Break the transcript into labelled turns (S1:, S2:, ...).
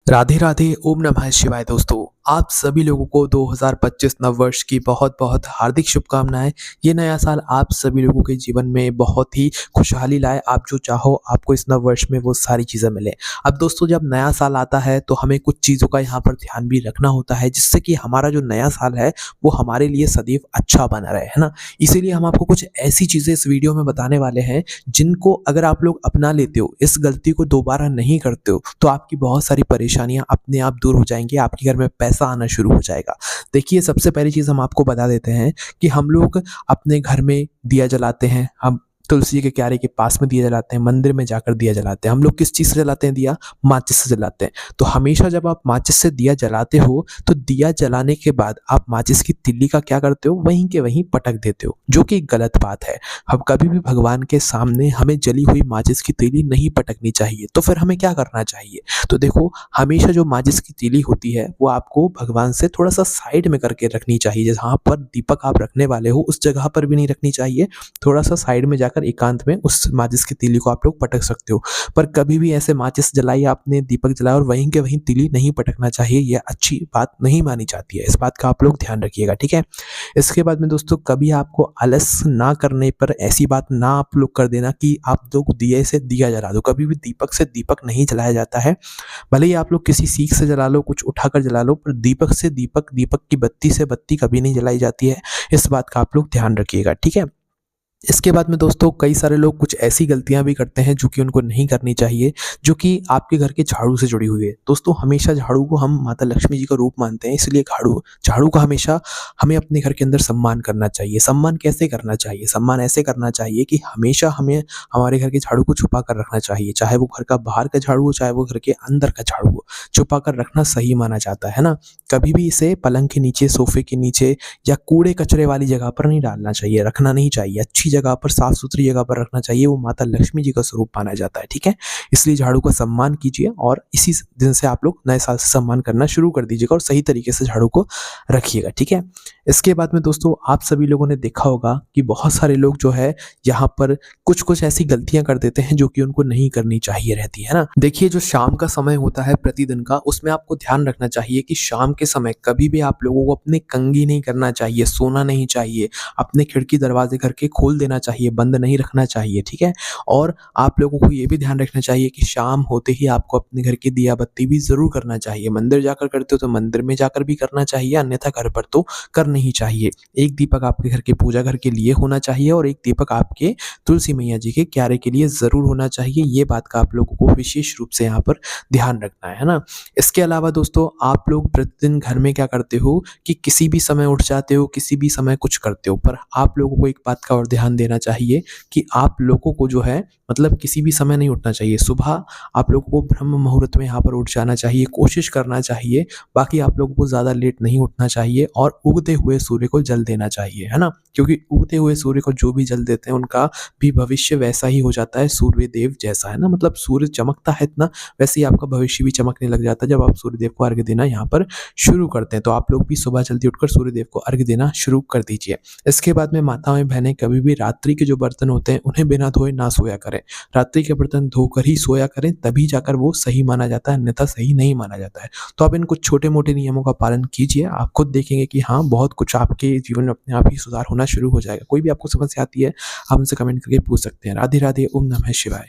S1: राधे राधे ओम नमः शिवाय। दोस्तों, आप सभी लोगों को 2025 नववर्ष की बहुत बहुत हार्दिक शुभकामनाएं। ये नया साल आप सभी लोगों के जीवन में बहुत ही खुशहाली लाए। आप जो चाहो आपको इस नववर्ष में वो सारी चीज़ें मिले। अब दोस्तों, जब नया साल आता है तो हमें कुछ चीज़ों का यहाँ पर ध्यान भी रखना होता है, जिससे कि हमारा जो नया साल है वो हमारे लिए सदैव अच्छा बना रहे, है ना। इसीलिए हम आपको कुछ ऐसी चीज़ें इस वीडियो में बताने वाले हैं जिनको अगर आप लोग अपना लेते हो, इस गलती को दोबारा नहीं करते हो, तो आपकी बहुत सारी परेशानियाँ अपने आप दूर हो जाएँगी, आपके घर में पैसा आना शुरू हो जाएगा। देखिए, सबसे पहली चीज़ हम आपको बता देते हैं कि हम लोग अपने घर में दिया जलाते हैं, हम तुलसी के क्यारे के पास में दिया जलाते हैं, मंदिर में जाकर दिया जलाते हैं। हम लोग किस चीज़ से जलाते हैं दिया? माचिस से जलाते हैं। तो हमेशा जब आप माचिस से दिया जलाते हो, तो दिया जलाने के बाद आप माचिस की तिल्ली का क्या करते हो? वहीं के वहीं पटक देते हो, जो कि गलत बात है। अब कभी भी भगवान के सामने हमें जली हुई माचिस की तीली नहीं पटकनी चाहिए। तो फिर हमें क्या करना चाहिए? तो देखो, हमेशा जो माचिस की तीली होती है वो आपको भगवान से थोड़ा-सा साइड में करके रखनी चाहिए। जहाँ पर दीपक आप रखने वाले हो उस जगह पर भी नहीं रखनी चाहिए। थोड़ा-सा साइड में जाकर एकांत में उस माचिस की तीली को आप लोग पटक सकते हो। पर कभी भी ऐसे माचिस जलाई आपने, दीपक जलाया और वहीं के वहीं तीली नहीं पटकना चाहिए। ये अच्छी बात नहीं मानी जाती है। इस बात का आप लोग ध्यान रखिएगा, ठीक है? इसके बाद में दोस्तों, कभी आपको आलस ना करने पर ऐसी बात ना आप लोग कर देना कि आप लोग दिए से दिया जला दो। कभी भी दीपक से दीपक नहीं जलाया जाता है। भले ही आप लोग किसी सीख से जला लो, कुछ उठाकर जला लो, पर दीपक से दीपक, दीपक की बत्ती से बत्ती कभी नहीं जलाई जाती है। इस बात का आप लोग ध्यान रखिएगा, ठीक है? इसके बाद में दोस्तों, कई सारे लोग कुछ ऐसी गलतियाँ भी करते हैं जो कि उनको नहीं करनी चाहिए, जो कि आपके घर के झाड़ू से जुड़ी हुई है। दोस्तों, हमेशा झाड़ू को हम माता लक्ष्मी जी का रूप मानते हैं, इसलिए झाड़ू झाड़ू का हमेशा हमें अपने घर के अंदर सम्मान करना चाहिए। सम्मान कैसे करना चाहिए? सम्मान ऐसे करना चाहिए कि हमेशा हमें हमारे घर के झाड़ू को छुपा कर रखना चाहिए। चाहे वो घर का बाहर का झाड़ू हो, चाहे वो घर के अंदर का झाड़ू हो, छुपा कर रखना सही माना जाता है ना। कभी भी इसे पलंग के नीचे, सोफे के नीचे या कूड़े-कचरे वाली जगह पर नहीं डालना चाहिए, रखना नहीं चाहिए। अच्छी जगह पर, साफ-सुथरी जगह पर रखना चाहिए। वो माता लक्ष्मी जी का स्वरूप माना जाता है, ठीक है? इसलिए झाड़ू का सम्मान कीजिए और इसी दिन से आप लोग नए साल से सम्मान करना शुरू कर दीजिएगा और सही तरीके से झाड़ू को रखिएगा, ठीक है? इसके बाद में दोस्तों, आप सभी लोगों ने देखा होगा कि बहुत सारे लोग जो है यहाँ पर कुछ-कुछ ऐसी गलतियाँ कर देते हैं जो कि उनको नहीं करनी चाहिए रहती है ना। देखिए, जो शाम का समय होता है प्रतिदिन का, उसमें आपको ध्यान रखना चाहिए कि शाम के समय कभी भी आप लोगों को अपने कंघी नहीं करना चाहिए, सोना नहीं चाहिए। अपने खिड़की दरवाजे घर के खोल देना चाहिए, बंद नहीं रखना चाहिए, ठीक है? और आप लोगों को ये भी ध्यान रखना चाहिए कि शाम होते ही आपको अपने घर की दिया बत्ती भी ज़रूर करना चाहिए। मंदिर जाकर करते हो तो मंदिर में जाकर भी करना चाहिए, अन्यथा घर पर तो करना ही चाहिए। एक दीपक आपके घर के पूजा घर के लिए होना चाहिए और एक दीपक आपके तुलसी मैया जी के क्यारे के लिए ज़रूर होना चाहिए। ये बात का आप लोगों को विशेष रूप से यहाँ पर ध्यान रखना है ना? इसके अलावा दोस्तों, आप लोग प्रतिदिन घर में क्या करते हो कि किसी भी समय उठ जाते हो, किसी भी समय कुछ करते हो, पर आप लोगों को एक बात का और ध्यान देना चाहिए कि आप लोगों को जो है मतलब किसी भी समय नहीं उठना चाहिए। सुबह आप लोगों को ब्रह्म मुहूर्त में यहाँ पर उठ जाना चाहिए, कोशिश करना चाहिए। बाकी आप लोगों को ज़्यादा लेट नहीं उठना चाहिए और उगते हुए सूर्य को जल देना चाहिए, है ना? क्योंकि उगते हुए सूर्य को जो भी जल देते हैं उनका भी भविष्य वैसा ही हो जाता है, सूर्य देव जैसा, है ना? मतलब सूर्य चमकता है इतना, वैसे ही आपका भविष्य भी चमकने लग जाता है जब आप सूर्य देव को अर्घ्य देना यहाँ पर शुरू करते हैं। तो आप लोग भी सुबह जल्दी उठकर सूर्य देव को अर्घ्य देना शुरू कर दीजिए। इसके बाद में माताएँ बहनें कभी भी रात्रि के जो बर्तन होते हैं उन्हें बिना धोए ना सोया करें। रात्रि के बर्तन धोकर ही सोया करें, तभी जाकर वो सही माना जाता है, अन्यथा सही नहीं माना जाता है। तो आप इन कुछ छोटे-मोटे नियमों का पालन कीजिए, आप खुद देखेंगे कि हाँ, बहुत कुछ आपके जीवन में अपने आप ही सुधार होना शुरू हो जाएगा। कोई भी आपको समस्या आती है, आप हमसे कमेंट करके पूछ सकते हैं। राधे राधे, ओम नमः शिवाय।